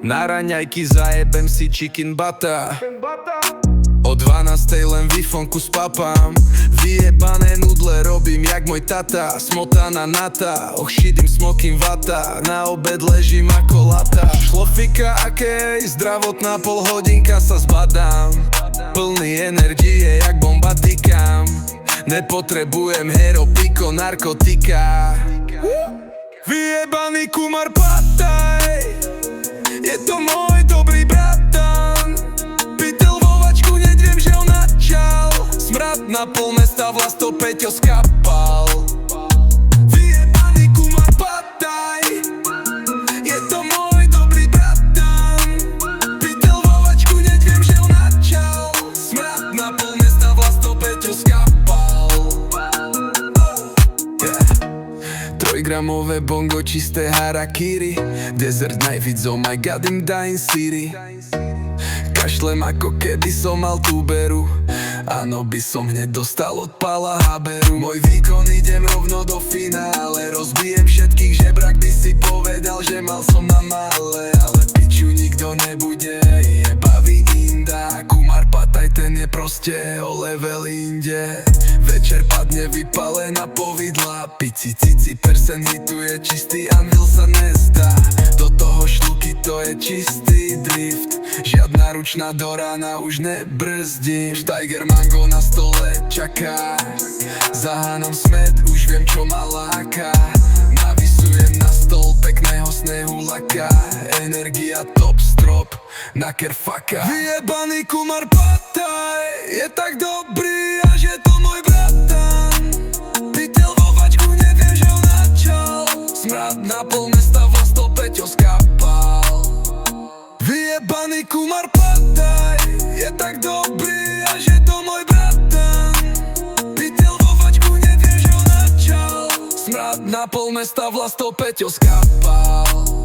Na raňajky zajebem si chicken butter. O 12 len vifonku spapám. Vyjebané nudle robím jak môj tata. Smotaná nata, shit, im smoking vata. Na obed ležím ako lata. Šlofika akej, zdravotná polhodinka sa zbadám. Plný energie jak bomba tykám. Nepotrebujem hero, piko, narkotika. Vyjebaný kumar pataj, je to môj dobrý bratan. Pytel vo vačku, nedviem, že on načal. Smrad na pol mesta, vlast to Peťo skapal. Vyjebaný kumar pataj, je to môj dobrý bratan. Pytel vo vačku, nedviem, že on načal. Smrad na pol mesta, vlast to Peťo skapal. Trojgramové bongo, čisté harakiri. Desert knife, oh my god, I'm dying city. Kašlem ako kedy som mal túberu. Áno, by som hneď dostal od Pala Haberu. Môj výkon, idem rovno do finále. Rozbijem všetkých žebrak, by si povedal, že mal som na mále. Ale piču nikto nebude, jebavý inda. Kumar pataj, ten je proste o level inde. Večer padne vypalená povidla. Pici, cici, persen hituje čistý anvil sa nezdá. Do toho šluky, to je čistý drift. Žiadna ručná do rána už nebrzdím. Tiger mango na stole čaká. Za Hanom smet, už viem čo ma láka. Navisujem na stôl pekného snehu laka. Energia top strop, naker faka. Vyjebaný kumar pataj, je tak dobrý, až je to môj bratan. Pytel vo vačku, neviem, že on načal. Smrad na pol mesta, vlast to Peťo skapal. Vyjebaný kumar pataj, je tak dobrý, až je to môj bratan. Pytel vo vačku, neviem, že on načal. Smrad na pol mesta, vlast to Peťo skapal.